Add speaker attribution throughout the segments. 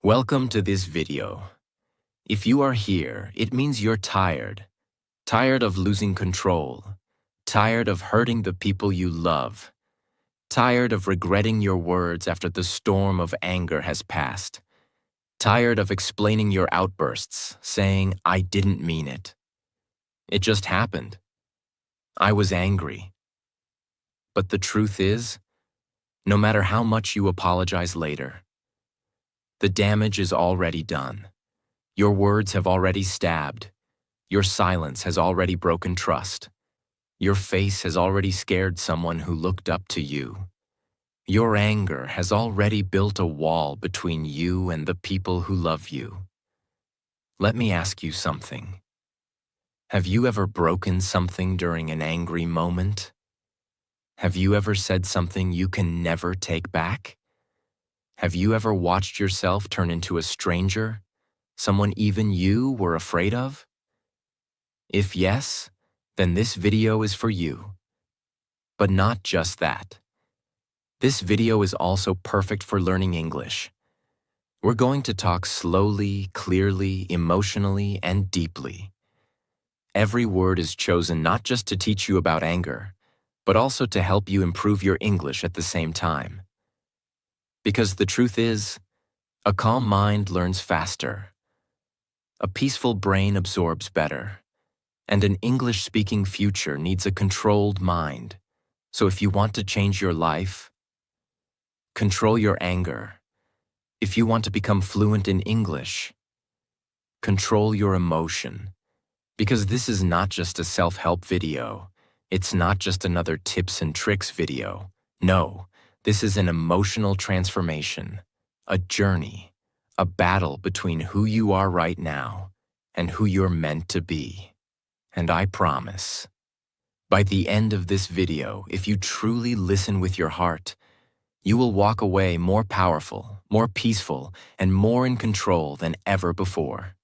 Speaker 1: Welcome to this video. If you are here, it means you're tired. Tired of losing control. Tired of hurting the people you love. Tired of regretting your words after the storm of anger has passed. Tired of explaining your outbursts, saying, "I didn't mean it. It just happened. I was angry." But the truth is, no matter how much you apologize later, the damage is already done. Your words have already stabbed. Your silence has already broken trust. Your face has already scared someone who looked up to you. Your anger has already built a wall between you and the people who love you. Let me ask you something. Have you ever broken something during an angry moment? Have you ever said something you can never take back? Have you ever watched yourself turn into a stranger? Someone even you were afraid of? If yes, then this video is for you. But not just that. This video is also perfect for learning English. We're going to talk slowly, clearly, emotionally, and deeply. Every word is chosen not just to teach you about anger, but also to help you improve your English at the same time. Because the truth is, a calm mind learns faster. A peaceful brain absorbs better. And an English-speaking future needs a controlled mind. So if you want to change your life, control your anger. If you want to become fluent in English, control your emotion. Because this is not just a self-help video. It's not just another tips and tricks video. No, this is an emotional transformation, a journey, a battle between who you are right now and who you're meant to be. And I promise, by the end of this video, if you truly listen with your heart, you will walk away more powerful, more peaceful, and more in control than ever before.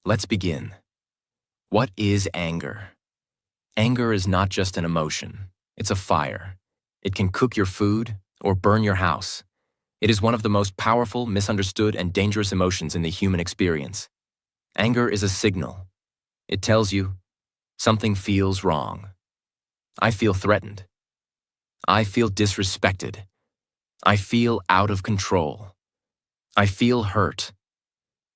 Speaker 1: Let's begin. What is anger? Anger is not just an emotion. It's a fire. It can cook your food or burn your house. It is one of the most powerful, misunderstood, and dangerous emotions in the human experience. Anger is a signal. It tells you, something feels wrong. I feel threatened. I feel disrespected. I feel out of control. I feel hurt.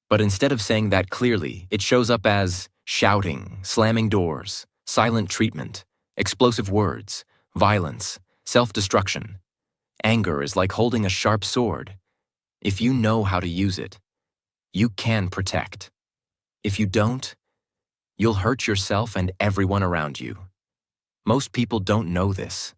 Speaker 1: But instead of saying that clearly, it shows up as shouting, slamming doors, silent treatment, explosive words, violence, self-destruction. Anger is like holding a sharp sword. If you know how to use it, you can protect. If you don't, you'll hurt yourself and everyone around you. Most people don't know this.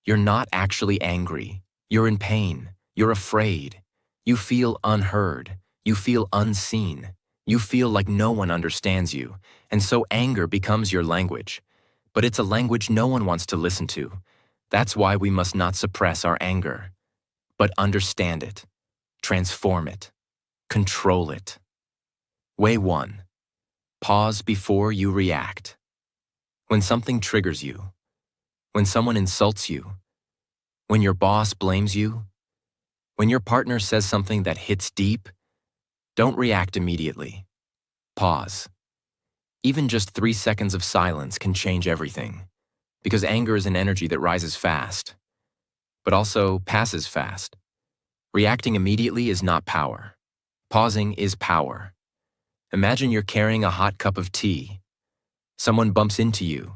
Speaker 1: You're not actually angry. You're in pain. You're afraid. You feel unheard. You feel unseen. You feel like no one understands you. And so anger becomes your language. But it's a language no one wants to listen to. That's why we must not suppress our anger, but understand it, transform it, control it. Way 1. Pause before you react. When something triggers you, when someone insults you, when your boss blames you, when your partner says something that hits deep, don't react immediately. Pause. Even just 3 seconds of silence can change everything, because anger is an energy that rises fast, but also passes fast. Reacting immediately is not power. Pausing is power. Imagine you're carrying a hot cup of tea. Someone bumps into you.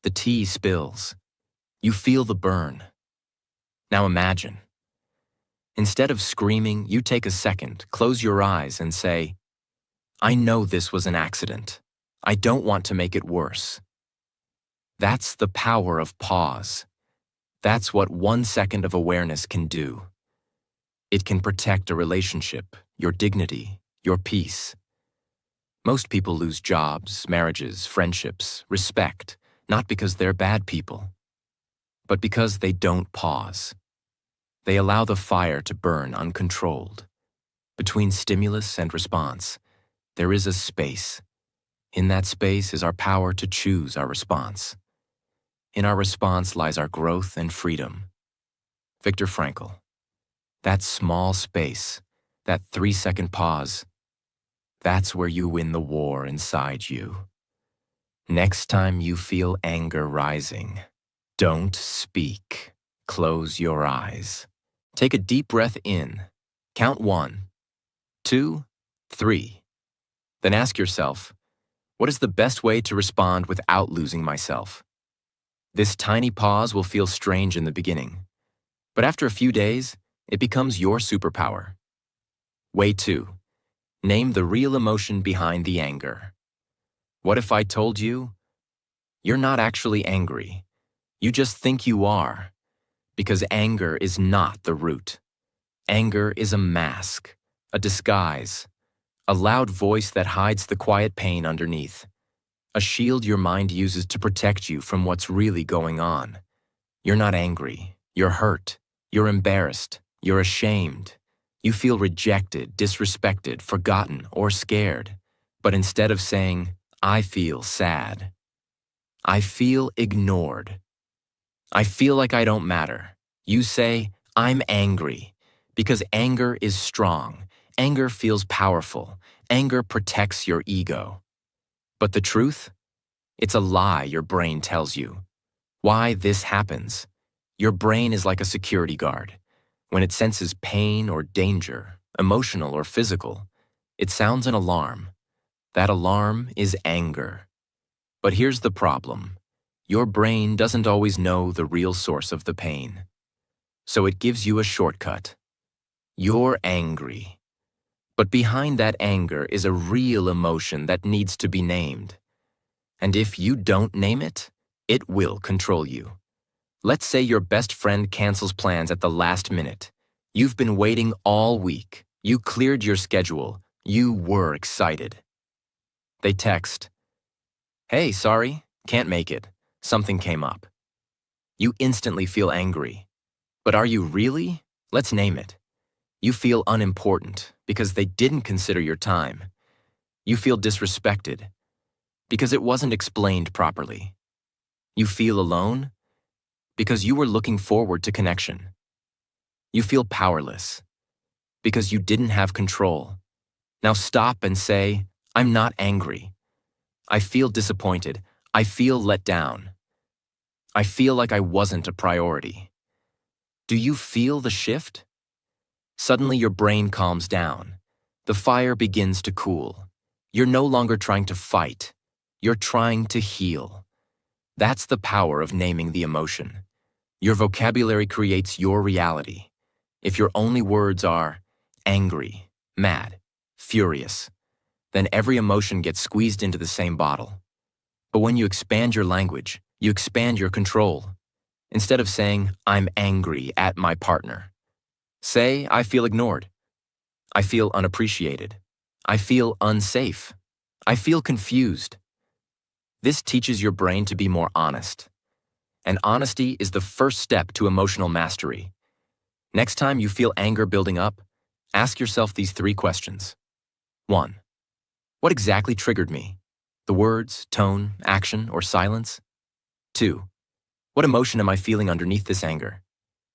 Speaker 1: The tea spills. You feel the burn. Now imagine. Instead of screaming, you take a second, close your eyes, and say, "I know this was an accident. I don't want to make it worse." That's the power of pause. That's what 1 second of awareness can do. It can protect a relationship, your dignity, your peace. Most people lose jobs, marriages, friendships, respect, not because they're bad people, but because they don't pause. They allow the fire to burn uncontrolled. Between stimulus and response, there is a space. In that space is our power to choose our response. In our response lies our growth and freedom. Viktor Frankl. That small space, That 3-second pause, that's where you win the war inside you. Next time you feel anger rising, don't speak. Close your eyes. Take a deep breath in. Count 1, 2, 3. Then ask yourself, what is the best way to respond without losing myself? This tiny pause will feel strange in the beginning, but after a few days, it becomes your superpower. Way 2. Name the real emotion behind the anger. What if I told you, you're not actually angry, you just think you are? Because anger is not the root. Anger is a mask, a disguise, a loud voice that hides the quiet pain underneath. A shield your mind uses to protect you from what's really going on. You're not angry, you're hurt, you're embarrassed, you're ashamed. You feel rejected, disrespected, forgotten, or scared. But instead of saying, I feel sad, I feel ignored, I feel like I don't matter, you say, I'm angry. Because anger is strong, anger feels powerful, anger protects your ego. But the truth? It's a lie your brain tells you. Why this happens? Your brain is like a security guard. When it senses pain or danger, emotional or physical, it sounds an alarm. That alarm is anger. But here's the problem. Your brain doesn't always know the real source of the pain. So it gives you a shortcut. You're angry. But behind that anger is a real emotion that needs to be named. And if you don't name it, it will control you. Let's say your best friend cancels plans at the last minute. You've been waiting all week. You cleared your schedule. You were excited. They text, hey, sorry, can't make it. Something came up. You instantly feel angry. But are you really? Let's name it. You feel unimportant because they didn't consider your time. You feel disrespected because it wasn't explained properly. You feel alone because you were looking forward to connection. You feel powerless because you didn't have control. Now stop and say, I'm not angry. I feel disappointed. I feel let down. I feel like I wasn't a priority. Do you feel the shift? Suddenly your brain calms down. The fire begins to cool. You're no longer trying to fight. You're trying to heal. That's the power of naming the emotion. Your vocabulary creates your reality. If your only words are angry, mad, furious, then every emotion gets squeezed into the same bottle. But when you expand your language, you expand your control. Instead of saying, I'm angry at my partner, say, I feel ignored. I feel unappreciated. I feel unsafe. I feel confused. This teaches your brain to be more honest. And honesty is the first step to emotional mastery. Next time you feel anger building up, ask yourself these 3 questions. 1. What exactly triggered me? The words, tone, action, or silence? 2. What emotion am I feeling underneath this anger?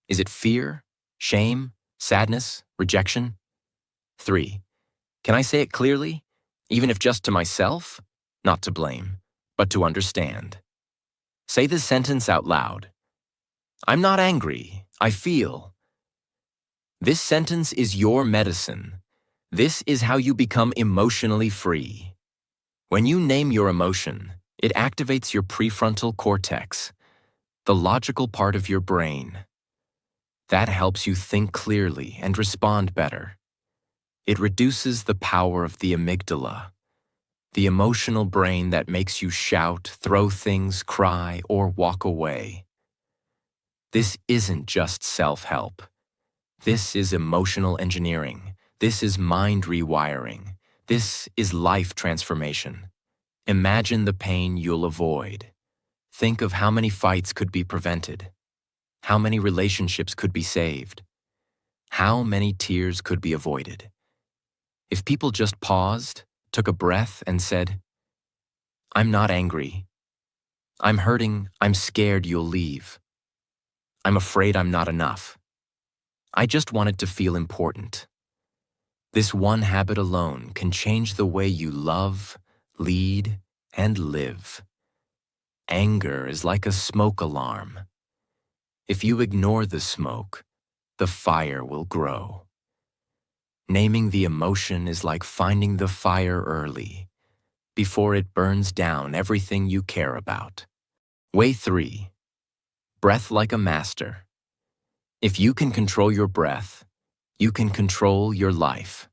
Speaker 1: Is it fear, shame, sadness, rejection? 3. Can I say it clearly, even if just to myself? Not to blame, but to understand. Say this sentence out loud. I'm not angry, I feel. This sentence is your medicine. This is how you become emotionally free. When you name your emotion, it activates your prefrontal cortex, the logical part of your brain. That helps you think clearly and respond better. It reduces the power of the amygdala, the emotional brain that makes you shout, throw things, cry, or walk away. This isn't just self-help. This is emotional engineering. This is mind rewiring. This is life transformation. Imagine the pain you'll avoid. Think of how many fights could be prevented. How many relationships could be saved. How many tears could be avoided. If people just paused, took a breath, and said, I'm not angry. I'm hurting. I'm scared you'll leave. I'm afraid I'm not enough. I just wanted to feel important. This one habit alone can change the way you love, lead, and live. Anger is like a smoke alarm. If you ignore the smoke, the fire will grow. Naming the emotion is like finding the fire early, before it burns down everything you care about. Way 3. Breath like a master. If you can control your breath, you can control your life.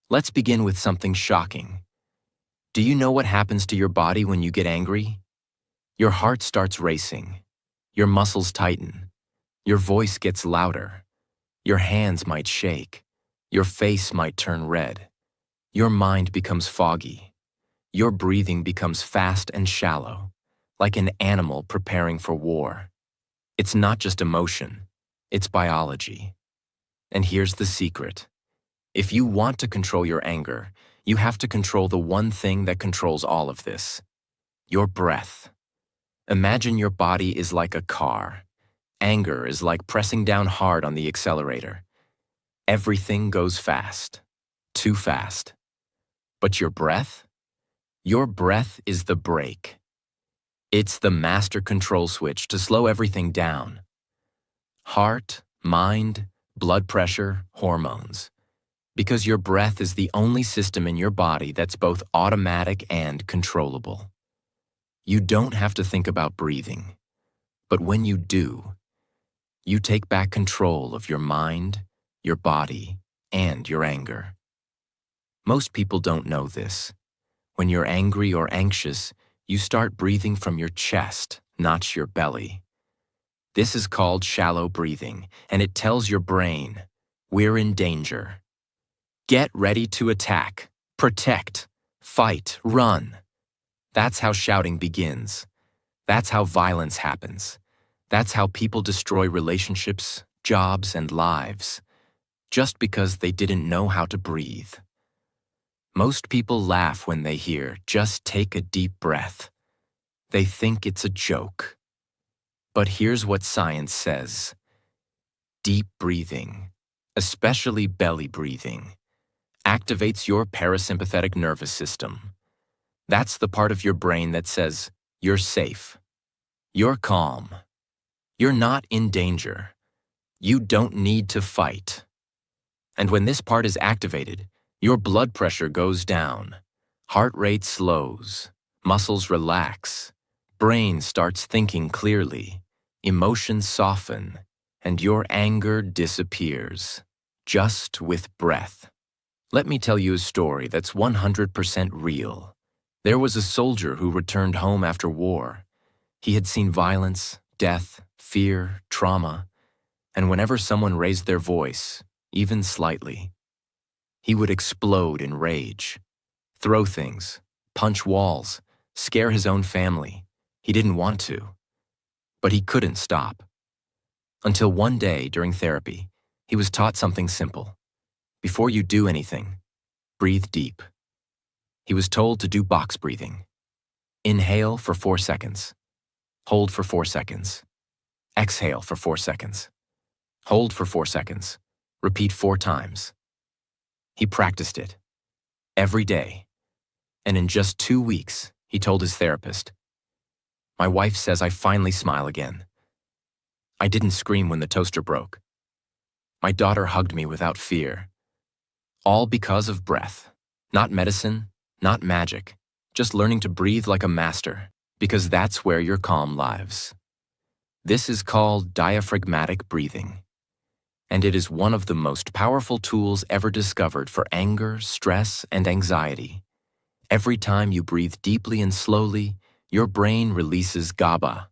Speaker 1: Let's begin with something shocking. Do you know what happens to your body when you get angry? Your heart starts racing. Your muscles tighten. Your voice gets louder. Your hands might shake. Your face might turn red. Your mind becomes foggy. Your breathing becomes fast and shallow, like an animal preparing for war. It's not just emotion, it's biology. And here's the secret. If you want to control your anger, you have to control the one thing that controls all of this: your breath. Imagine your body is like a car. Anger is like pressing down hard on the accelerator. Everything goes fast, too fast. But your breath? Your breath is the brake. It's the master control switch to slow everything down. Heart, mind, blood pressure, hormones. Because your breath is the only system in your body that's both automatic and controllable. You don't have to think about breathing. But when you do, you take back control of your mind, your body, and your anger. Most people don't know this. When you're angry or anxious, you start breathing from your chest, not your belly. This is called shallow breathing, and it tells your brain, we're in danger. Get ready to attack, protect, fight, run. That's how shouting begins. That's how violence happens. That's how people destroy relationships, jobs, and lives, just because they didn't know how to breathe. Most people laugh when they hear, "Just take a deep breath." They think it's a joke. But here's what science says. Deep breathing, especially belly breathing, activates your parasympathetic nervous system. That's the part of your brain that says, you're safe. You're calm. You're not in danger. You don't need to fight. And when this part is activated, your blood pressure goes down, heart rate slows, muscles relax, brain starts thinking clearly, emotions soften, and your anger disappears, just with breath. Let me tell you a story that's 100% real. There was a soldier who returned home after war. He had seen violence, death, fear, trauma, and whenever someone raised their voice, even slightly, he would explode in rage, throw things, punch walls, scare his own family. He didn't want to, but he couldn't stop. Until one day during therapy, he was taught something simple. Before you do anything, breathe deep. He was told to do box breathing. Inhale for 4 seconds. Hold for 4 seconds. Exhale for 4 seconds. Hold for 4 seconds. Repeat 4 times. He practiced it every day. And in just 2 weeks, he told his therapist, "My wife says I finally smile again. I didn't scream when the toaster broke. My daughter hugged me without fear." All because of breath. Not medicine, not magic. Just learning to breathe like a master, because that's where your calm lives. This is called diaphragmatic breathing. And it is one of the most powerful tools ever discovered for anger, stress, and anxiety. Every time you breathe deeply and slowly, your brain releases GABA,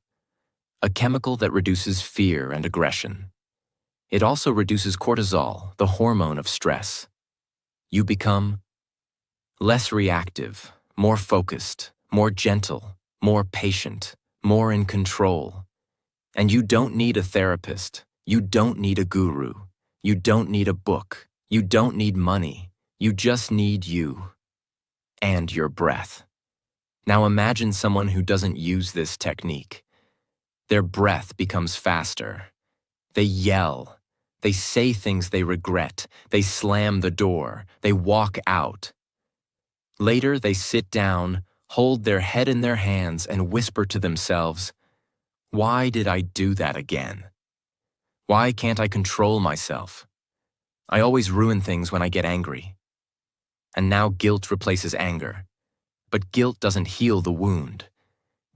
Speaker 1: a chemical that reduces fear and aggression. It also reduces cortisol, the hormone of stress. You become less reactive, more focused, more gentle, more patient, more in control. And you don't need a therapist. You don't need a guru. You don't need a book. You don't need money. You just need you and your breath. Now imagine someone who doesn't use this technique. Their breath becomes faster. They yell. They say things they regret. They slam the door. They walk out. Later, they sit down, hold their head in their hands, and whisper to themselves, "Why did I do that again? Why can't I control myself? I always ruin things when I get angry." And now guilt replaces anger. But guilt doesn't heal the wound.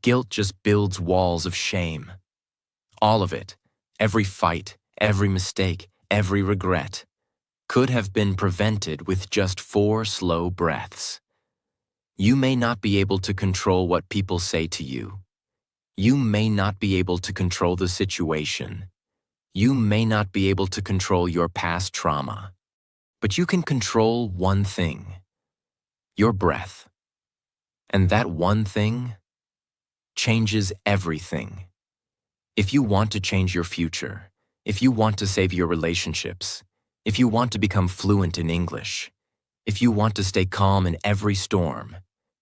Speaker 1: Guilt just builds walls of shame. All of it, every fight, every mistake, every regret, could have been prevented with just 4 slow breaths. You may not be able to control what people say to you. You may not be able to control the situation. You may not be able to control your past trauma. But you can control one thing: your breath. And that one thing changes everything. If you want to change your future, if you want to save your relationships, if you want to become fluent in English, if you want to stay calm in every storm,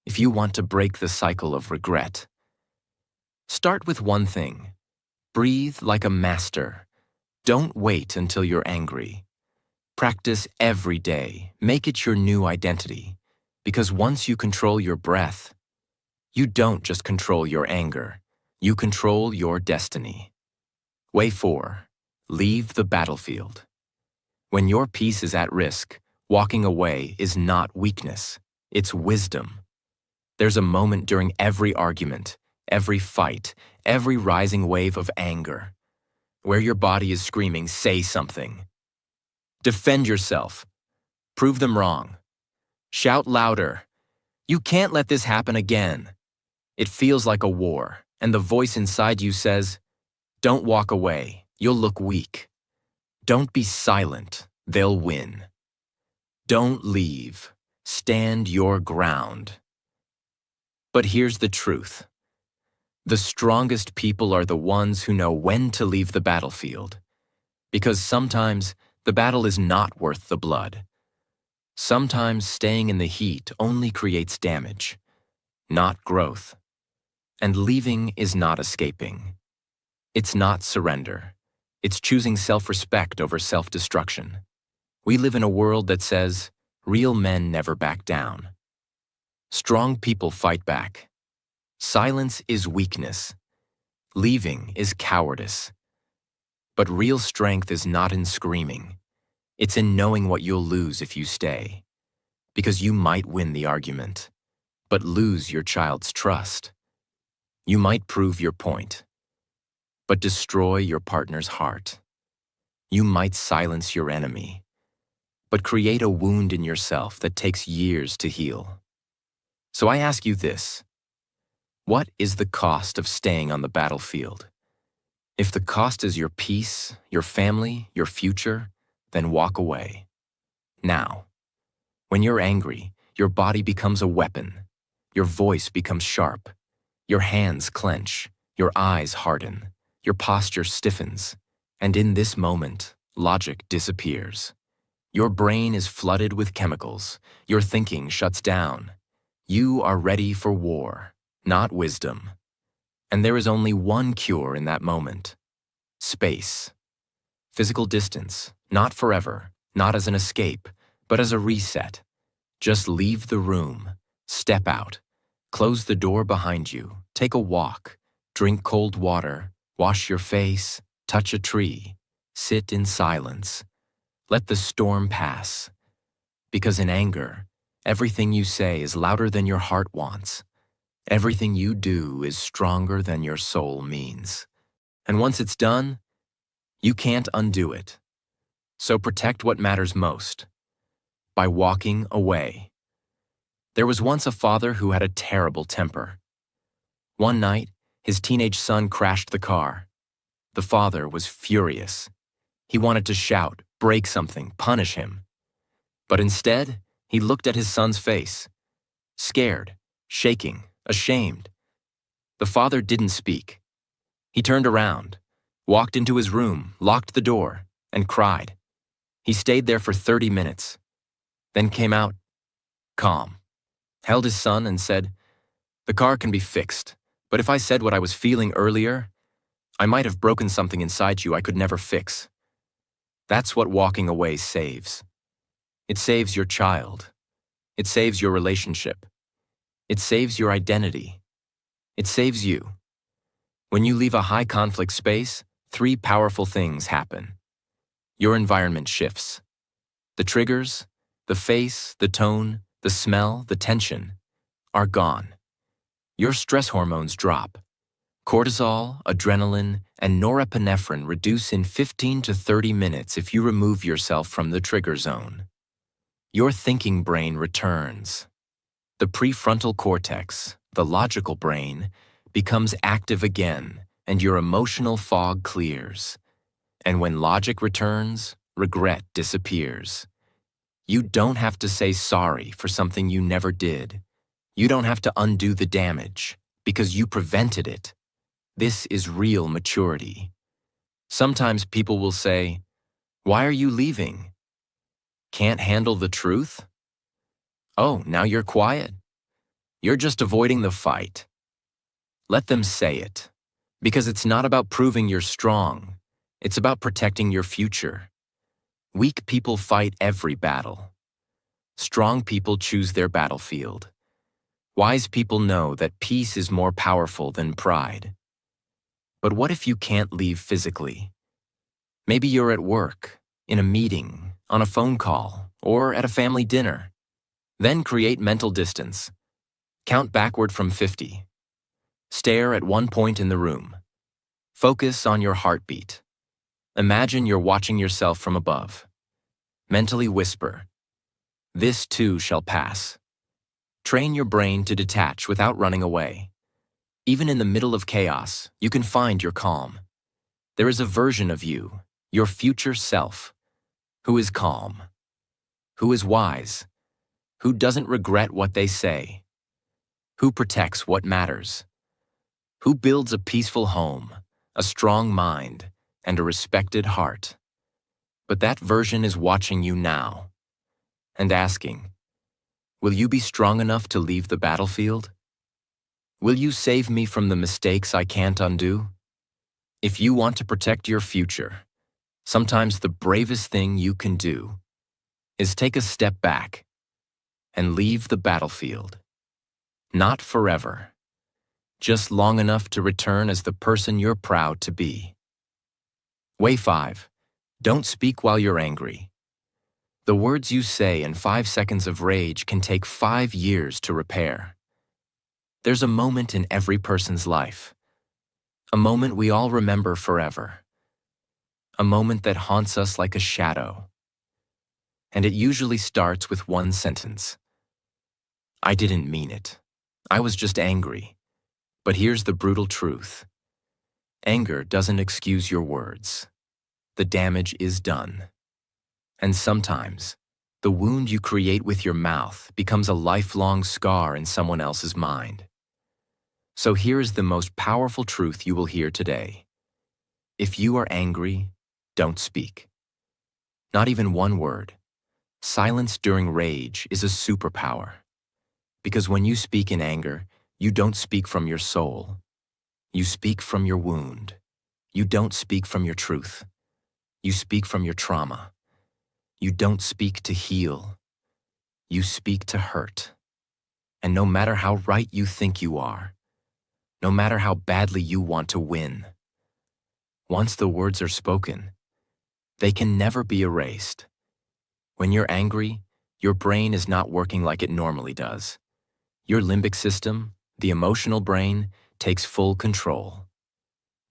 Speaker 1: if you want to break the cycle of regret, start with one thing. Breathe like a master. Don't wait until you're angry. Practice every day. Make it your new identity. Because once you control your breath, you don't just control your anger. You control your destiny. Way 4. Leave the battlefield. When your peace is at risk, walking away is not weakness. It's wisdom. There's a moment during every argument, every fight, every rising wave of anger, where your body is screaming, "Say something." Defend yourself. Prove them wrong. Shout louder. You can't let this happen again. It feels like a war, and the voice inside you says, "Don't walk away. You'll look weak." Don't be silent. They'll win. Don't leave. Stand your ground. But here's the truth. The strongest people are the ones who know when to leave the battlefield. Because sometimes the battle is not worth the blood. Sometimes staying in the heat only creates damage, not growth. And leaving is not escaping. It's not surrender. It's choosing self-respect over self-destruction. We live in a world that says, real men never back down. Strong people fight back. Silence is weakness. Leaving is cowardice. But real strength is not in screaming. It's in knowing what you'll lose if you stay. Because you might win the argument, but lose your child's trust. You might prove your point, but destroy your partner's heart. You might silence your enemy, but create a wound in yourself that takes years to heal. So I ask you this: what is the cost of staying on the battlefield? If the cost is your peace, your family, your future, then walk away. Now, when you're angry, your body becomes a weapon. Your voice becomes sharp. Your hands clench. Your eyes harden. Your posture stiffens. And in this moment, logic disappears. Your brain is flooded with chemicals. Your thinking shuts down. You are ready for war, not wisdom. And there is only one cure in that moment: space. Physical distance, not forever, not as an escape, but as a reset. Just leave the room, step out, close the door behind you, take a walk, drink cold water, wash your face, touch a tree, sit in silence. Let the storm pass. Because in anger, everything you say is louder than your heart wants. Everything you do is stronger than your soul means. And once it's done, you can't undo it. So protect what matters most by walking away. There was once a father who had a terrible temper. One night, his teenage son crashed the car. The father was furious. He wanted to shout, break something, punish him. But instead, he looked at his son's face, scared, shaking, ashamed. The father didn't speak. He turned around, walked into his room, locked the door, and cried. He stayed there for 30 minutes, then came out, calm, held his son and said, "The car can be fixed, but if I said what I was feeling earlier, I might have broken something inside you I could never fix." That's what walking away saves. It saves your child. It saves your relationship. It saves your identity. It saves you. When you leave a high-conflict space, three powerful things happen. Your environment shifts. The triggers, the face, the tone, the smell, the tension are gone. Your stress hormones drop. Cortisol, adrenaline, and norepinephrine reduce in 15 to 30 minutes if you remove yourself from the trigger zone. Your thinking brain returns. The prefrontal cortex, the logical brain, becomes active again, and your emotional fog clears. And when logic returns, regret disappears. You don't have to say sorry for something you never did. You don't have to undo the damage, because you prevented it. This is real maturity. Sometimes people will say, "Why are you leaving? Can't handle the truth? Oh, now you're quiet. You're just avoiding the fight." Let them say it, because it's not about proving you're strong. It's about protecting your future. Weak people fight every battle. Strong people choose their battlefield. Wise people know that peace is more powerful than pride. But what if you can't leave physically? Maybe you're at work, in a meeting, on a phone call, or at a family dinner. Then create mental distance. Count backward from 50. Stare at one point in the room. Focus on your heartbeat. Imagine you're watching yourself from above. Mentally whisper, "This too shall pass." Train your brain to detach without running away. Even in the middle of chaos, you can find your calm. There is a version of you, your future self, who is calm, who is wise, who doesn't regret what they say, who protects what matters, who builds a peaceful home, a strong mind, and a respected heart. But that version is watching you now and asking, will you be strong enough to leave the battlefield? Will you save me from the mistakes I can't undo? If you want to protect your future, sometimes the bravest thing you can do is take a step back and leave the battlefield. Not forever, just long enough to return as the person you're proud to be. Way 5. Don't speak while you're angry. The words you say in 5 seconds of rage can take 5 years to repair. There's a moment in every person's life, a moment we all remember forever, a moment that haunts us like a shadow. And it usually starts with one sentence. I didn't mean it. I was just angry. But here's the brutal truth. Anger doesn't excuse your words. The damage is done. And sometimes, the wound you create with your mouth becomes a lifelong scar in someone else's mind. So here's the most powerful truth you will hear today. If you are angry, don't speak. Not even one word. Silence during rage is a superpower. Because when you speak in anger, you don't speak from your soul. You speak from your wound. You don't speak from your truth. You speak from your trauma. You don't speak to heal. You speak to hurt. And no matter how right you think you are, no matter how badly you want to win, once the words are spoken, they can never be erased. When you're angry, your brain is not working like it normally does. Your limbic system, the emotional brain, takes full control.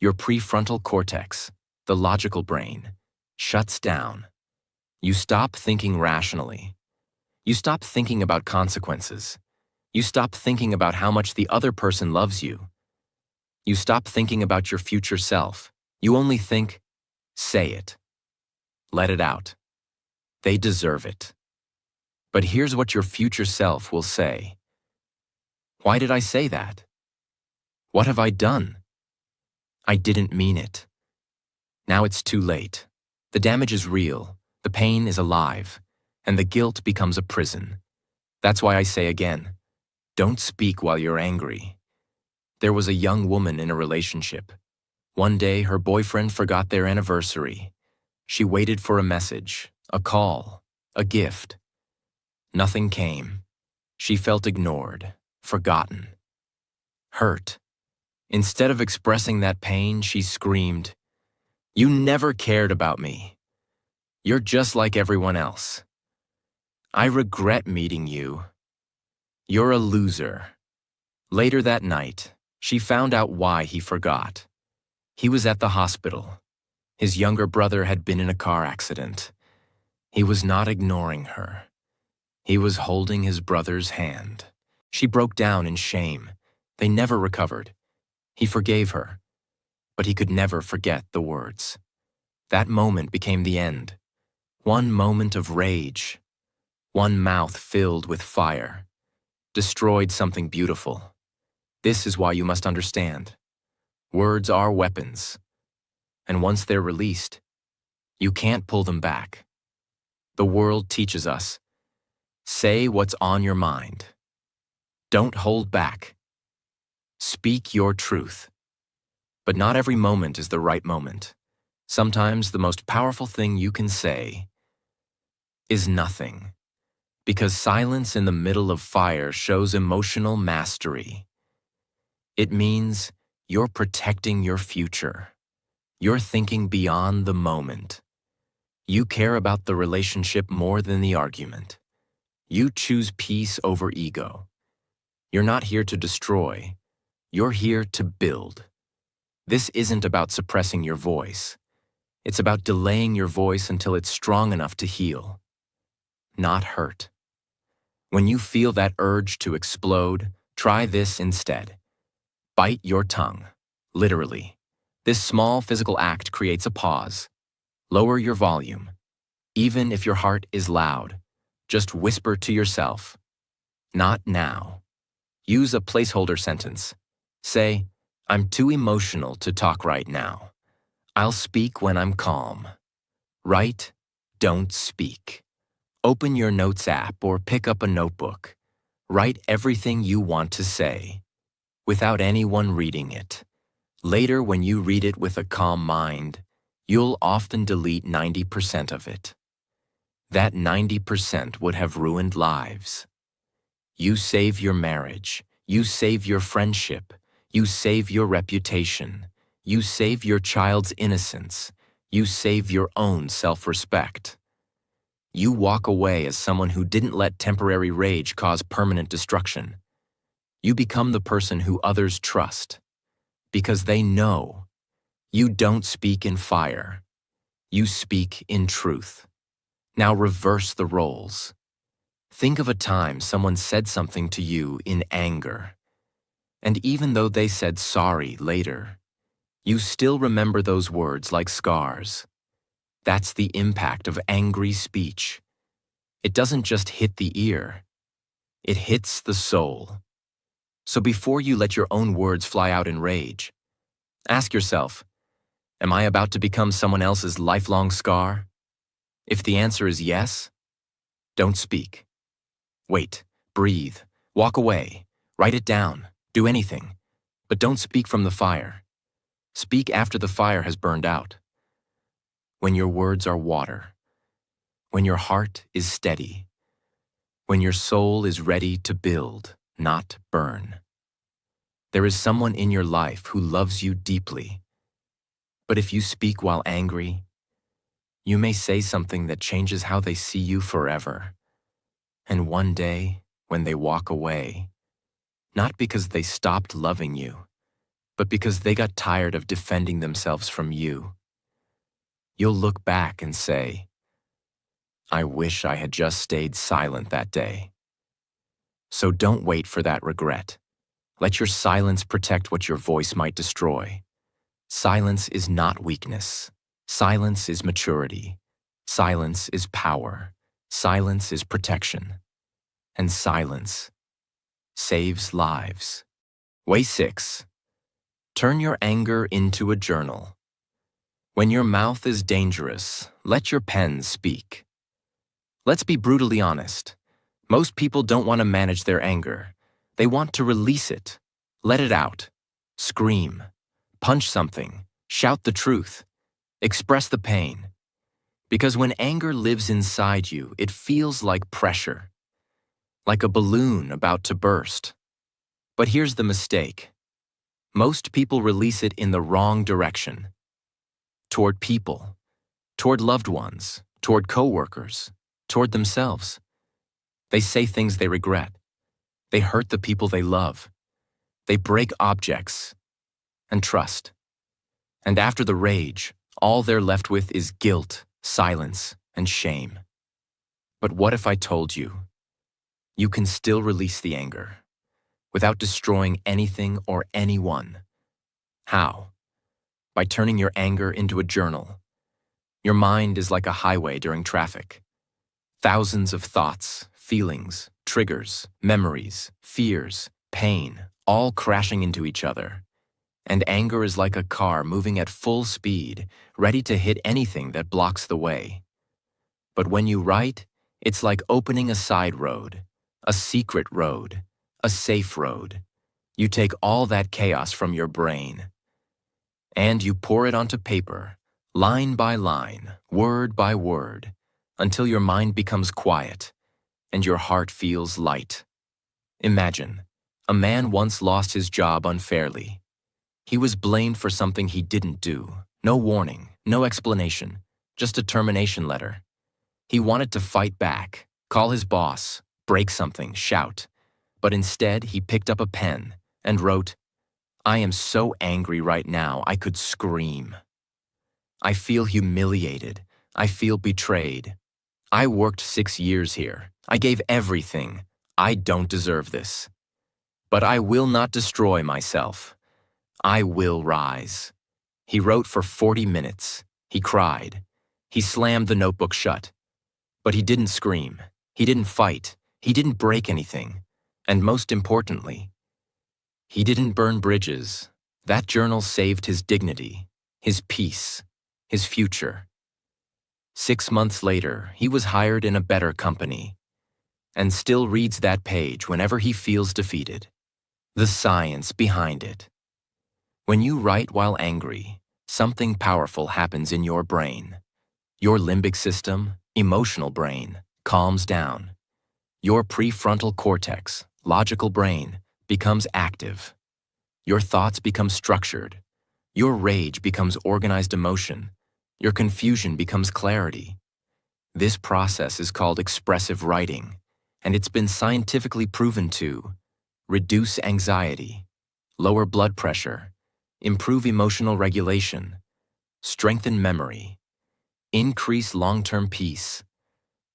Speaker 1: Your prefrontal cortex, the logical brain, shuts down. You stop thinking rationally. You stop thinking about consequences. You stop thinking about how much the other person loves you. You stop thinking about your future self. You only think, say it. Let it out. They deserve it. But here's what your future self will say. Why did I say that? What have I done? I didn't mean it. Now it's too late. The damage is real, the pain is alive, and the guilt becomes a prison. That's why I say again, don't speak while you're angry. There was a young woman in a relationship. One day, her boyfriend forgot their anniversary. She waited for a message, a call, a gift. Nothing came. She felt ignored, forgotten, hurt. Instead of expressing that pain, she screamed, "You never cared about me. You're just like everyone else. I regret meeting you. You're a loser." Later that night, she found out why he forgot. He was at the hospital. His younger brother had been in a car accident. He was not ignoring her. He was holding his brother's hand. She broke down in shame. They never recovered. He forgave her, but he could never forget the words. That moment became the end. One moment of rage. One mouth filled with fire. Destroyed something beautiful. This is why you must understand. Words are weapons. And once they're released, you can't pull them back. The world teaches us. Say what's on your mind. Don't hold back. Speak your truth. But not every moment is the right moment. Sometimes the most powerful thing you can say is nothing. Because silence in the middle of fire shows emotional mastery. It means you're protecting your future. You're thinking beyond the moment. You care about the relationship more than the argument. You choose peace over ego. You're not here to destroy. You're here to build. This isn't about suppressing your voice. It's about delaying your voice until it's strong enough to heal, not hurt. When you feel that urge to explode, try this instead. Bite your tongue, literally. This small physical act creates a pause. Lower your volume. Even if your heart is loud, just whisper to yourself, "Not now." Use a placeholder sentence. Say, "I'm too emotional to talk right now. I'll speak when I'm calm." Write, don't speak. Open your notes app or pick up a notebook. Write everything you want to say, without anyone reading it. Later, when you read it with a calm mind, you'll often delete 90% of it. That 90% would have ruined lives. You save your marriage. You save your friendship. You save your reputation. You save your child's innocence. You save your own self-respect. You walk away as someone who didn't let temporary rage cause permanent destruction. You become the person who others trust, because they know you don't speak in fire. You speak in truth. Now reverse the roles. Think of a time someone said something to you in anger. And even though they said sorry later, you still remember those words like scars. That's the impact of angry speech. It doesn't just hit the ear. It hits the soul. So before you let your own words fly out in rage, ask yourself, am I about to become someone else's lifelong scar? If the answer is yes, don't speak. Wait, breathe, walk away, write it down, do anything, but don't speak from the fire. Speak after the fire has burned out. When your words are water, when your heart is steady, when your soul is ready to build, not burn. There is someone in your life who loves you deeply. But if you speak while angry, you may say something that changes how they see you forever. And one day, when they walk away, not because they stopped loving you, but because they got tired of defending themselves from you, you'll look back and say, I wish I had just stayed silent that day. So don't wait for that regret. Let your silence protect what your voice might destroy. Silence is not weakness. Silence is maturity. Silence is power. Silence is protection. And silence saves lives. Way 6. Turn your anger into a journal. When your mouth is dangerous, let your pen speak. Let's be brutally honest. Most people don't want to manage their anger. They want to release it. Let it out. Scream. Punch something. Shout the truth. Express the pain. Because when anger lives inside you, it feels like pressure, like a balloon about to burst. But here's the mistake. Most people release it in the wrong direction. Toward people, toward loved ones, toward coworkers, toward themselves. They say things they regret. They hurt the people they love. They break objects and trust. And after the rage, all they're left with is guilt, silence, and shame. But what if I told you, you can still release the anger without destroying anything or anyone? How? By turning your anger into a journal. Your mind is like a highway during traffic. Thousands of thoughts, feelings, triggers, memories, fears, pain, all crashing into each other. And anger is like a car moving at full speed, ready to hit anything that blocks the way. But when you write, it's like opening a side road, a secret road, a safe road. You take all that chaos from your brain, and you pour it onto paper, line by line, word by word, until your mind becomes quiet and your heart feels light. Imagine, a man once lost his job unfairly. He was blamed for something he didn't do. No warning, no explanation, just a termination letter. He wanted to fight back, call his boss, break something, shout. But instead, he picked up a pen and wrote, "I am so angry right now, I could scream. I feel humiliated. I feel betrayed. I worked 6 years here. I gave everything. I don't deserve this. But I will not destroy myself. I will rise." He wrote for 40 minutes. He cried. He slammed the notebook shut. But he didn't scream. He didn't fight. He didn't break anything. And most importantly, he didn't burn bridges. That journal saved his dignity, his peace, his future. 6 months later, he was hired in a better company and still reads that page whenever he feels defeated. The science behind it. When you write while angry, something powerful happens in your brain. Your limbic system, emotional brain, calms down. Your prefrontal cortex, logical brain, becomes active. Your thoughts become structured. Your rage becomes organized emotion. Your confusion becomes clarity. This process is called expressive writing, and it's been scientifically proven to reduce anxiety, lower blood pressure, improve emotional regulation, strengthen memory, increase long-term peace.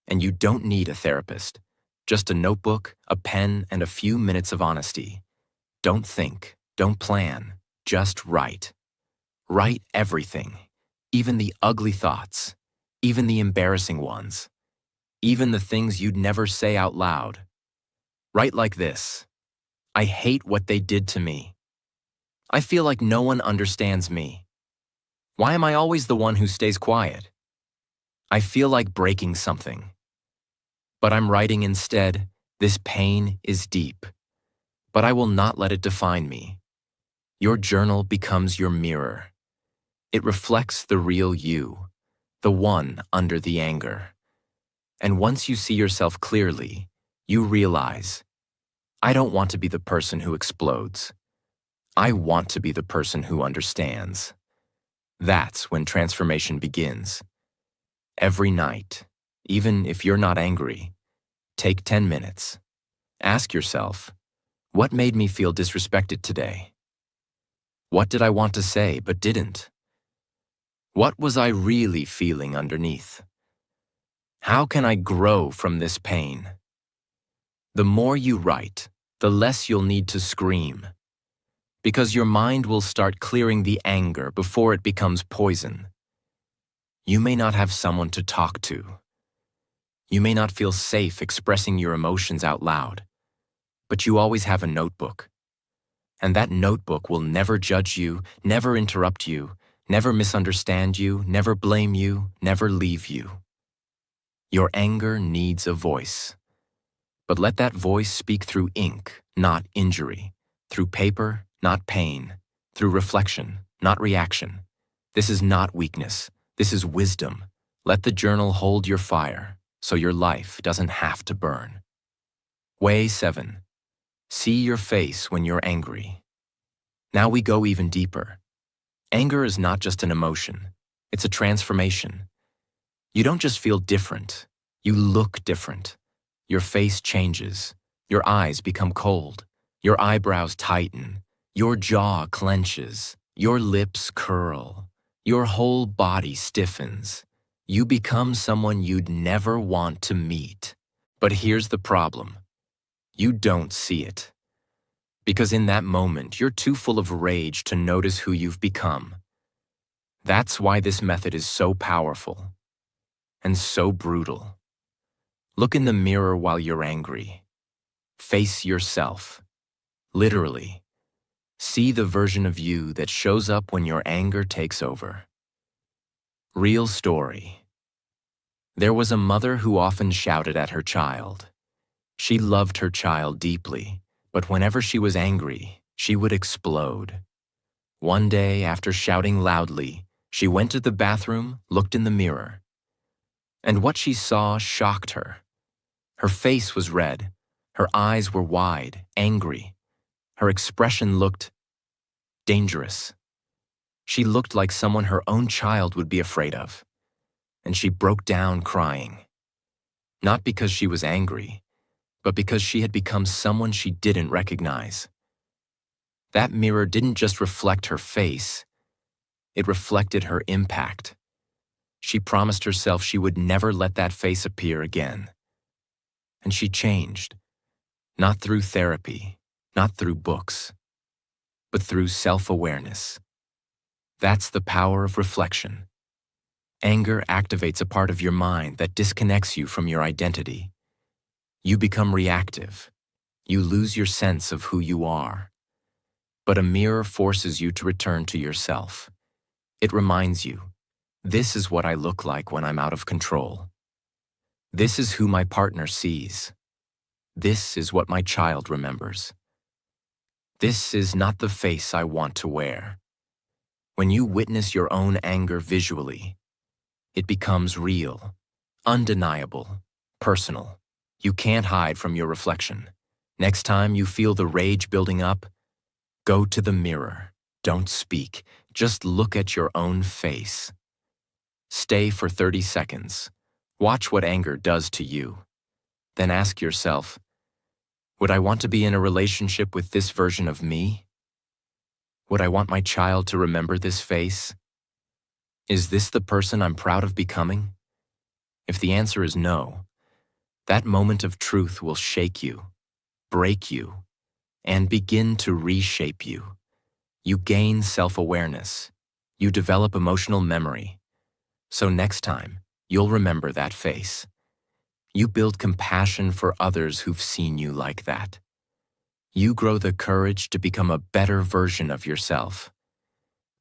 Speaker 1: And you don't need a therapist, just a notebook, a pen, and a few minutes of honesty. Don't think, don't plan, just write. Write everything, even the ugly thoughts, even the embarrassing ones, even the things you'd never say out loud. Write like this: I hate what they did to me. I feel like no one understands me. Why am I always the one who stays quiet? I feel like breaking something. But I'm writing instead, this pain is deep, but I will not let it define me. Your journal becomes your mirror. It reflects the real you, the one under the anger. And once you see yourself clearly, you realize, I don't want to be the person who explodes. I want to be the person who understands. That's when transformation begins. Every night, even if you're not angry, take 10 minutes. Ask yourself, what made me feel disrespected today? What did I want to say but didn't? What was I really feeling underneath? How can I grow from this pain? The more you write, the less you'll need to scream, because your mind will start clearing the anger before it becomes poison. You may not have someone to talk to. You may not feel safe expressing your emotions out loud, but you always have a notebook. And that notebook will never judge you, never interrupt you, never misunderstand you, never blame you, never leave you. Your anger needs a voice. But let that voice speak through ink, not injury, through paper, not pain, through reflection, not reaction. This is not weakness. This is wisdom. Let the journal hold your fire so your life doesn't have to burn. Way 7. See your face when you're angry. Now we go even deeper. Anger is not just an emotion, it's a transformation. You don't just feel different, you look different. Your face changes, your eyes become cold, your eyebrows tighten, your jaw clenches, your lips curl, your whole body stiffens. You become someone you'd never want to meet. But here's the problem. You don't see it. Because in that moment, you're too full of rage to notice who you've become. That's why this method is so powerful and so brutal. Look in the mirror while you're angry. Face yourself. Literally. See the version of you that shows up when your anger takes over. Real story. There was a mother who often shouted at her child. She loved her child deeply, but whenever she was angry, she would explode. One day, after shouting loudly, she went to the bathroom, looked in the mirror. And what she saw shocked her. Her face was red, her eyes were wide, angry. Her expression looked dangerous. She looked like someone her own child would be afraid of. And she broke down crying. Not because she was angry, but because she had become someone she didn't recognize. That mirror didn't just reflect her face, it reflected her impact. She promised herself she would never let that face appear again. And she changed, not through therapy, not through books, but through self-awareness. That's the power of reflection. Anger activates a part of your mind that disconnects you from your identity. You become reactive. You lose your sense of who you are. But a mirror forces you to return to yourself. It reminds you, this is what I look like when I'm out of control. This is who my partner sees. This is what my child remembers. This is not the face I want to wear. When you witness your own anger visually, it becomes real, undeniable, personal. You can't hide from your reflection. Next time you feel the rage building up, go to the mirror. Don't speak. Just look at your own face. Stay for 30 seconds. Watch what anger does to you. Then ask yourself, would I want to be in a relationship with this version of me? Would I want my child to remember this face? Is this the person I'm proud of becoming? If the answer is no, that moment of truth will shake you, break you, and begin to reshape you. You gain self-awareness. You develop emotional memory. So next time, you'll remember that face. You build compassion for others who've seen you like that. You grow the courage to become a better version of yourself.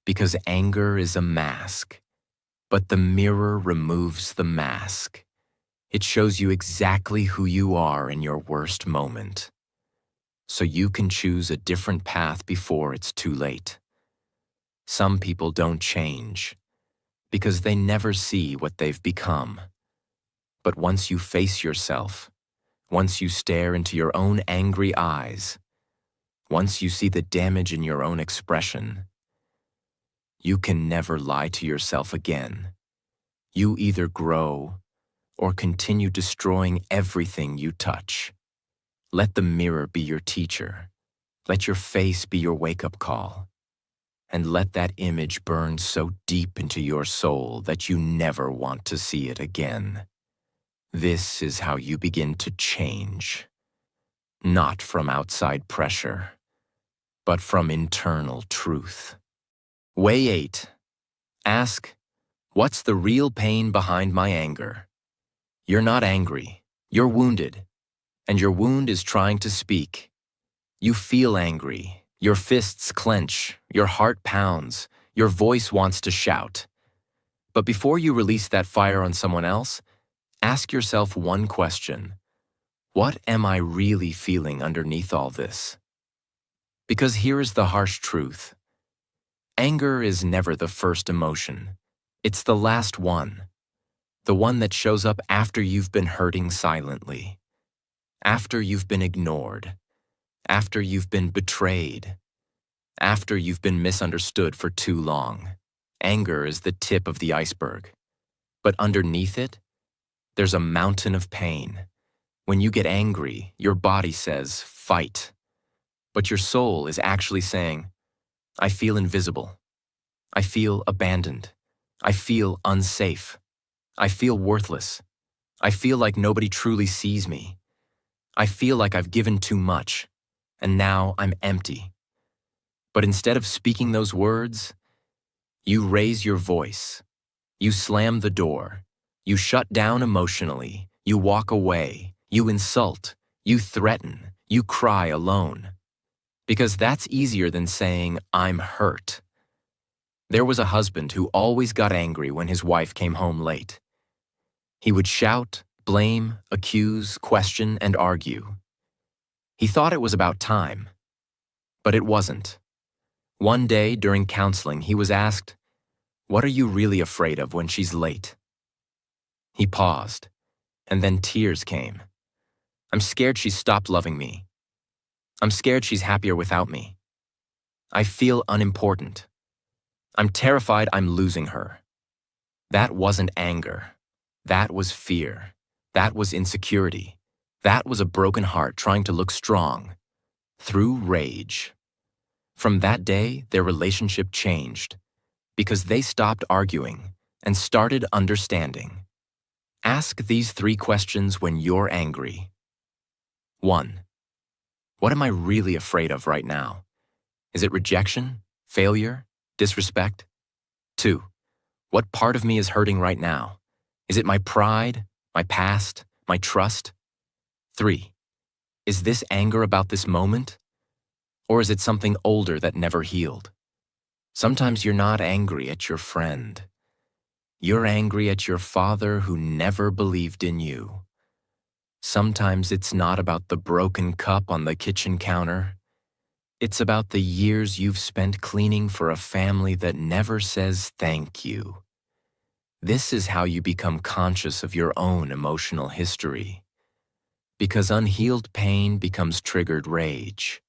Speaker 1: Because anger is a mask, but the mirror removes the mask. It shows you exactly who you are in your worst moment. So you can choose a different path before it's too late. Some people don't change because they never see what they've become. But once you face yourself, once you stare into your own angry eyes, once you see the damage in your own expression, you can never lie to yourself again. You either grow or continue destroying everything you touch. Let the mirror be your teacher. Let your face be your wake-up call. And let that image burn so deep into your soul that you never want to see it again. This is how you begin to change. Not from outside pressure, but from internal truth. Way 8. Ask, what's the real pain behind my anger? You're not angry. You're wounded. And your wound is trying to speak. You feel angry. Your fists clench. Your heart pounds. Your voice wants to shout. But before you release that fire on someone else, ask yourself one question. What am I really feeling underneath all this? Because here is the harsh truth. Anger is never the first emotion. It's the last one. The one that shows up after you've been hurting silently, after you've been ignored, after you've been betrayed, after you've been misunderstood for too long. Anger is the tip of the iceberg. But underneath it, there's a mountain of pain. When you get angry, your body says, fight. But your soul is actually saying, I feel invisible. I feel abandoned. I feel unsafe. I feel worthless. I feel like nobody truly sees me. I feel like I've given too much, and now I'm empty. But instead of speaking those words, you raise your voice. You slam the door. You shut down emotionally. You walk away. You insult. You threaten. You cry alone. Because that's easier than saying, I'm hurt. There was a husband who always got angry when his wife came home late. He would shout, blame, accuse, question, and argue. He thought it was about time, but it wasn't. One day during counseling, he was asked, what are you really afraid of when she's late? He paused, and then tears came. I'm scared she's stopped loving me. I'm scared she's happier without me. I feel unimportant. I'm terrified I'm losing her. That wasn't anger. That was fear. That was insecurity. That was a broken heart trying to look strong. Through rage. From that day, their relationship changed because they stopped arguing and started understanding. Ask these 3 questions when you're angry. 1. What am I really afraid of right now? Is it rejection, failure, disrespect? 2. What part of me is hurting right now? Is it my pride, my past, my trust? 3. Is this anger about this moment? Or is it something older that never healed? Sometimes you're not angry at your friend. You're angry at your father who never believed in you. Sometimes it's not about the broken cup on the kitchen counter. It's about the years you've spent cleaning for a family that never says thank you. This is how you become conscious of your own emotional history. Because unhealed pain becomes triggered rage.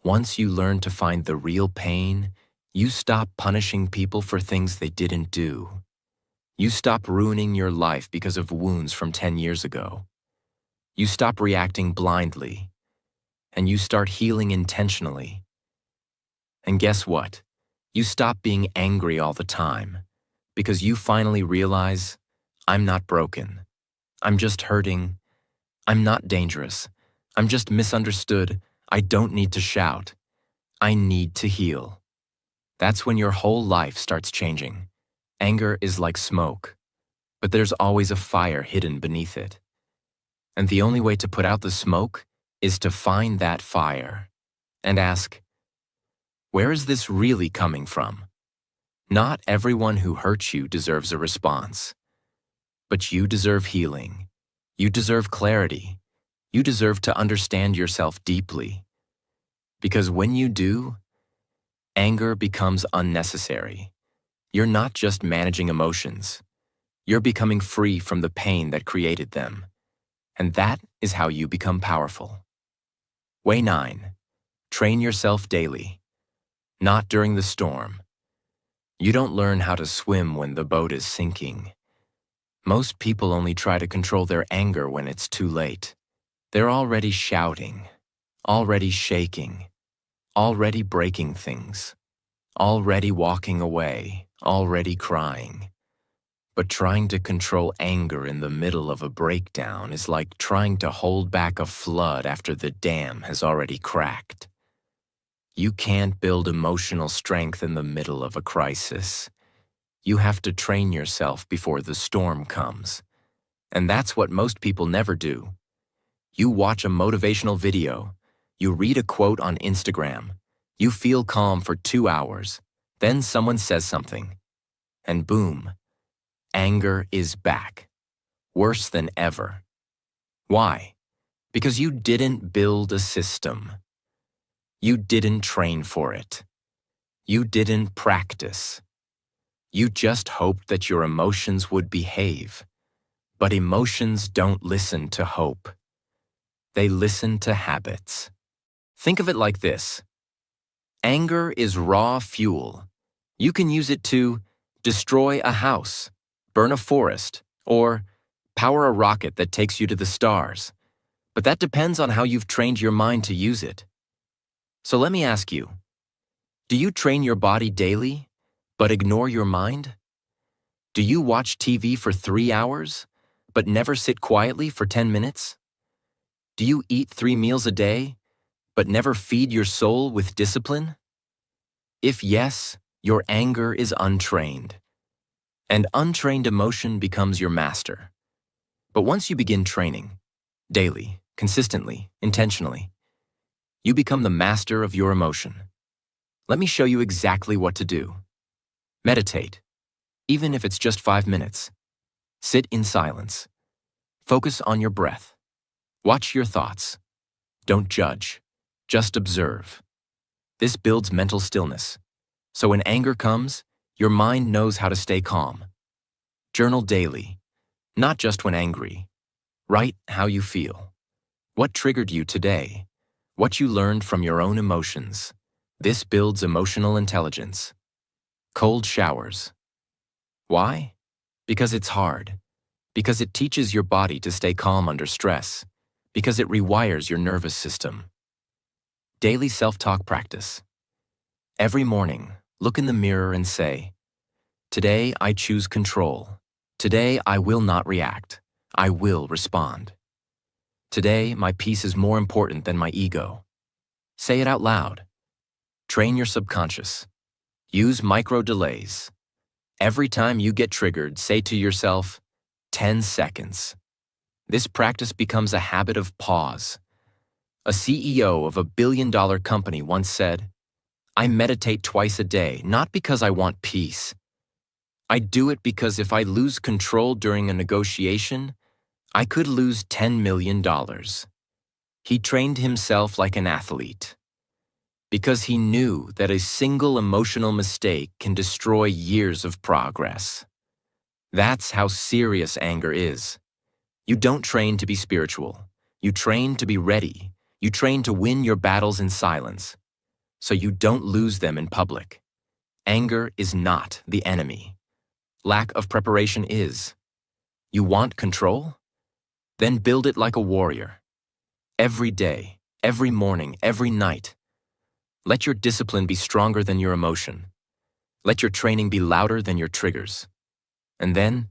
Speaker 1: Once you learn to find the real pain, you stop punishing people for things they didn't do. You stop ruining your life because of wounds from 10 years ago. You stop reacting blindly, and you start healing intentionally. And guess what? You stop being angry all the time, because you finally realize, I'm not broken. I'm just hurting. I'm not dangerous. I'm just misunderstood. I don't need to shout. I need to heal. That's when your whole life starts changing. Anger is like smoke, but there's always a fire hidden beneath it. And the only way to put out the smoke is to find that fire and ask, where is this really coming from? Not everyone who hurts you deserves a response. But you deserve healing. You deserve clarity. You deserve to understand yourself deeply. Because when you do, anger becomes unnecessary. You're not just managing emotions. You're becoming free from the pain that created them. And that is how you become powerful. Way 9. Train yourself daily. Not during the storm. You don't learn how to swim when the boat is sinking. Most people only try to control their anger when it's too late. They're already shouting, already shaking, already breaking things, already walking away, already crying. But trying to control anger in the middle of a breakdown is like trying to hold back a flood after the dam has already cracked. You can't build emotional strength in the middle of a crisis. You have to train yourself before the storm comes. And that's what most people never do. You watch a motivational video, you read a quote on Instagram, you feel calm for 2 hours, then someone says something, and boom, anger is back, worse than ever. Why? Because you didn't build a system. You didn't train for it. You didn't practice. You just hoped that your emotions would behave. But emotions don't listen to hope. They listen to habits. Think of it like this. Anger is raw fuel. You can use it to destroy a house, burn a forest, or power a rocket that takes you to the stars. But that depends on how you've trained your mind to use it. So let me ask you, do you train your body daily, but ignore your mind? Do you watch TV for 3 hours, but never sit quietly for 10 minutes? Do you eat 3 meals a day, but never feed your soul with discipline? If yes, your anger is untrained. And untrained emotion becomes your master. But once you begin training, daily, consistently, intentionally, you become the master of your emotion. Let me show you exactly what to do. Meditate, even if it's just 5 minutes. Sit in silence. Focus on your breath. Watch your thoughts. Don't judge, just observe. This builds mental stillness. So when anger comes, your mind knows how to stay calm. Journal daily, not just when angry. Write how you feel. What triggered you today? What you learned from your own emotions. This builds emotional intelligence. Cold showers. Why? Because it's hard. Because it teaches your body to stay calm under stress. Because it rewires your nervous system. Daily self-talk practice. Every morning, look in the mirror and say, "Today I choose control. Today I will not react. I will respond. Today my peace is more important than my ego." Say it out loud. Train your subconscious. Use micro-delays. Every time you get triggered, say to yourself, 10 seconds. This practice becomes a habit of pause. A CEO of a billion-dollar company once said, "I meditate twice a day, not because I want peace. I do it because if I lose control during a negotiation, I could lose $10 million. He trained himself like an athlete because he knew that a single emotional mistake can destroy years of progress. That's how serious anger is. You don't train to be spiritual. You train to be ready. You train to win your battles in silence, so you don't lose them in public. Anger is not the enemy. Lack of preparation is. You want control? Then build it like a warrior. Every day, every morning, every night. Let your discipline be stronger than your emotion. Let your training be louder than your triggers. And then,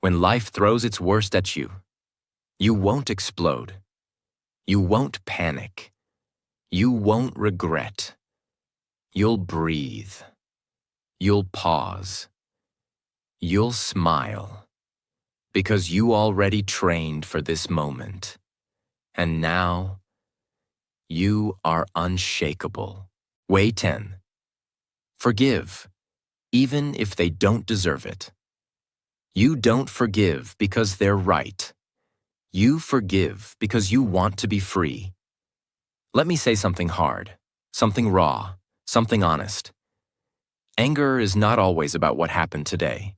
Speaker 1: when life throws its worst at you, you won't explode. You won't panic. You won't regret. You'll breathe. You'll pause. You'll smile. Because you already trained for this moment. And now, you are unshakable. Way 10. Forgive, even if they don't deserve it. You don't forgive because they're right. You forgive because you want to be free. Let me say something hard, something raw, something honest. Anger is not always about what happened today.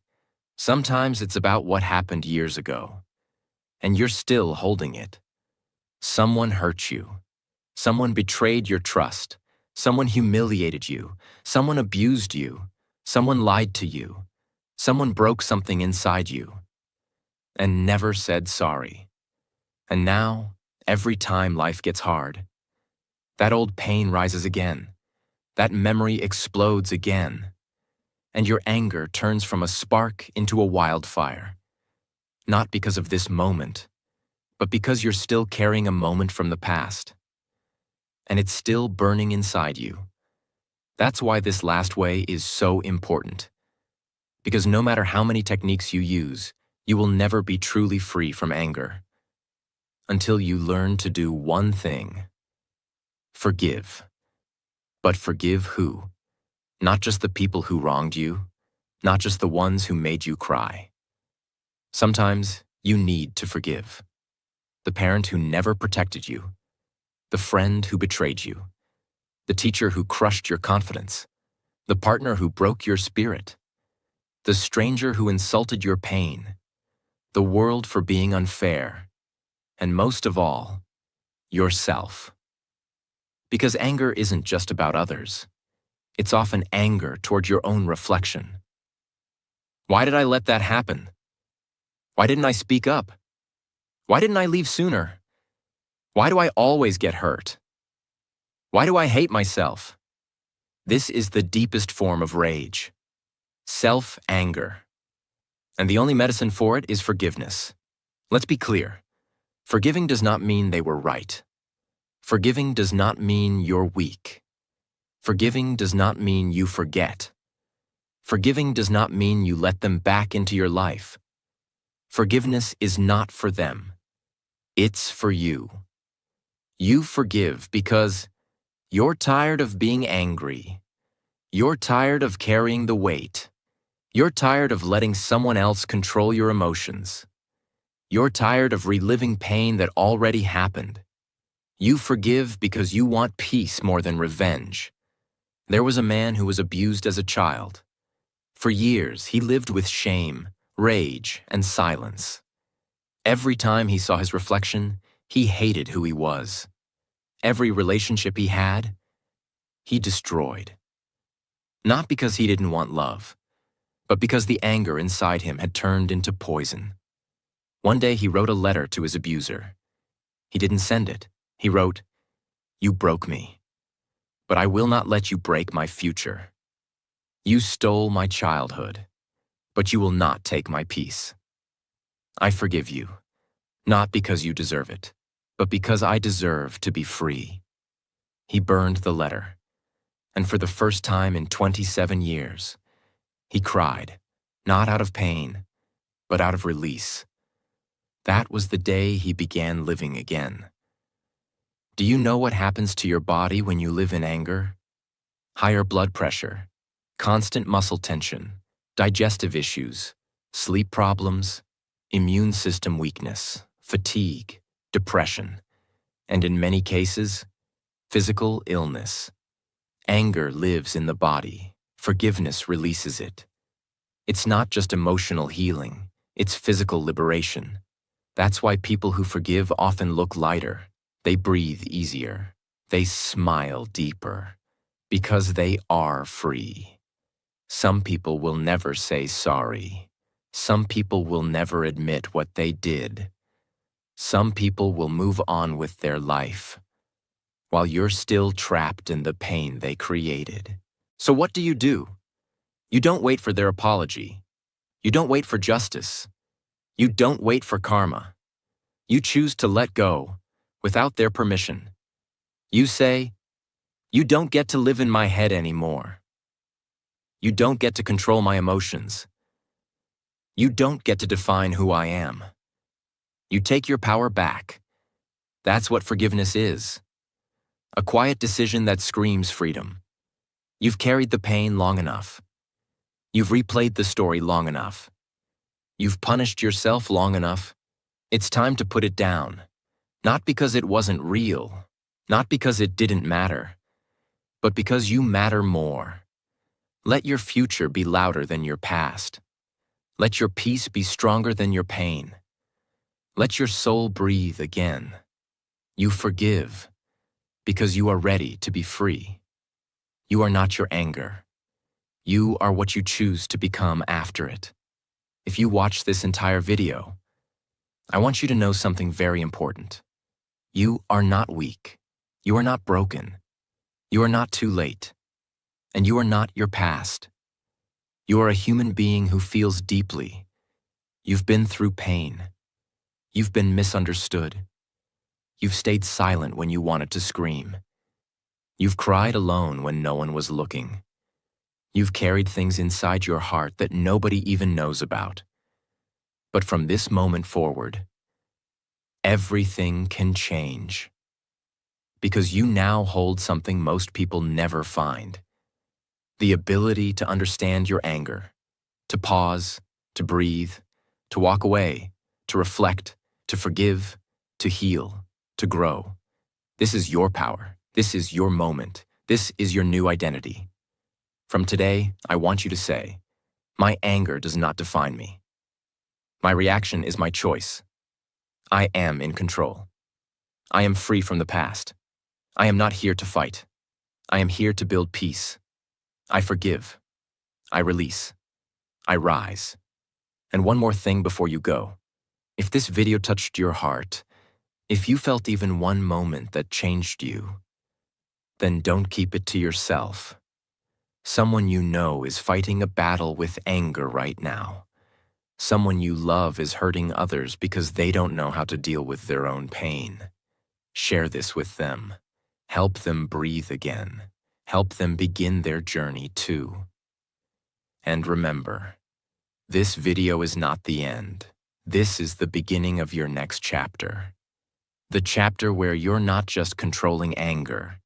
Speaker 1: Sometimes it's about what happened years ago. And you're still holding it. Someone hurt you. Someone betrayed your trust. Someone humiliated you. Someone abused you. Someone lied to you. Someone broke something inside you. And never said sorry. And now, every time life gets hard, that old pain rises again. That memory explodes again. And your anger turns from a spark into a wildfire. Not because of this moment, but because you're still carrying a moment from the past. And it's still burning inside you. That's why this last way is so important. Because no matter how many techniques you use, you will never be truly free from anger. Until you learn to do one thing. Forgive. But forgive who? Not just the people who wronged you, not just the ones who made you cry. Sometimes you need to forgive. The parent who never protected you, the friend who betrayed you, the teacher who crushed your confidence, the partner who broke your spirit, the stranger who insulted your pain, the world for being unfair, and most of all, yourself. Because anger isn't just about others. It's often anger toward your own reflection. Why did I let that happen? Why didn't I speak up? Why didn't I leave sooner? Why do I always get hurt? Why do I hate myself? This is the deepest form of rage. Self-anger. And the only medicine for it is forgiveness. Let's be clear. Forgiving does not mean they were right. Forgiving does not mean you're weak. Forgiving does not mean you forget. Forgiving does not mean you let them back into your life. Forgiveness is not for them. It's for you. You forgive because you're tired of being angry. You're tired of carrying the weight. You're tired of letting someone else control your emotions. You're tired of reliving pain that already happened. You forgive because you want peace more than revenge. There was a man who was abused as a child. For years, he lived with shame, rage, and silence. Every time he saw his reflection, he hated who he was. Every relationship he had, he destroyed. Not because he didn't want love, but because the anger inside him had turned into poison. One day he wrote a letter to his abuser. He didn't send it. He wrote, "You broke me, but I will not let you break my future. You stole my childhood, but you will not take my peace. I forgive you, not because you deserve it, but because I deserve to be free." He burned the letter, and for the first time in 27 years, he cried, not out of pain, but out of release. That was the day he began living again. Do you know what happens to your body when you live in anger? Higher blood pressure, constant muscle tension, digestive issues, sleep problems, immune system weakness, fatigue, depression, and in many cases, physical illness. Anger lives in the body. Forgiveness releases it. It's not just emotional healing, it's physical liberation. That's why people who forgive often look lighter. They breathe easier. They smile deeper. Because they are free. Some people will never say sorry. Some people will never admit what they did. Some people will move on with their life, while you're still trapped in the pain they created. So what do? You don't wait for their apology. You don't wait for justice. You don't wait for karma. You choose to let go without their permission. You say, "You don't get to live in my head anymore. You don't get to control my emotions. You don't get to define who I am." You take your power back. That's what forgiveness is. A quiet decision that screams freedom. You've carried the pain long enough. You've replayed the story long enough. You've punished yourself long enough. It's time to put it down. Not because it wasn't real, not because it didn't matter, but because you matter more. Let your future be louder than your past. Let your peace be stronger than your pain. Let your soul breathe again. You forgive because you are ready to be free. You are not your anger. You are what you choose to become after it. If you watch this entire video, I want you to know something very important. You are not weak. You are not broken. You are not too late. And you are not your past. You are a human being who feels deeply. You've been through pain. You've been misunderstood. You've stayed silent when you wanted to scream. You've cried alone when no one was looking. You've carried things inside your heart that nobody even knows about. But from this moment forward, everything can change. Because you now hold something most people never find. The ability to understand your anger, to pause, to breathe, to walk away, to reflect, to forgive, to heal, to grow. This is your power. This is your moment. This is your new identity. From today, I want you to say, My anger does not define me. My reaction is my choice. I am in control. I am free from the past. I am not here to fight. I am here to build peace. I forgive. I release. I rise. And one more thing before you go. If this video touched your heart, if you felt even one moment that changed you, then don't keep it to yourself. Someone you know is fighting a battle with anger right now. Someone you love is hurting others because they don't know how to deal with their own pain. Share this with them. Help them breathe again. Help them begin their journey too. And remember, this video is not the end. This is the beginning of your next chapter. The chapter where you're not just controlling anger.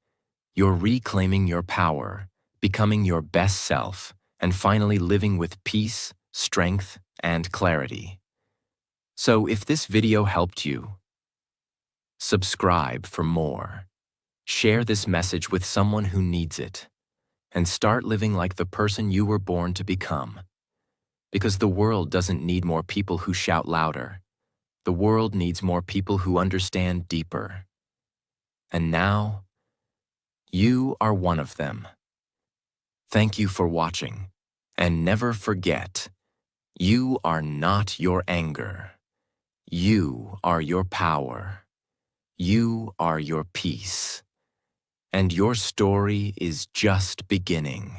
Speaker 1: You're reclaiming your power, becoming your best self, and finally living with peace, strength, and clarity. So if this video helped you, subscribe for more. Share this message with someone who needs it, and start living like the person you were born to become. Because the world doesn't need more people who shout louder. The world needs more people who understand deeper. And now, you are one of them. Thank you for watching, and never forget, you are not your anger. You are your power. You are your peace. And your story is just beginning.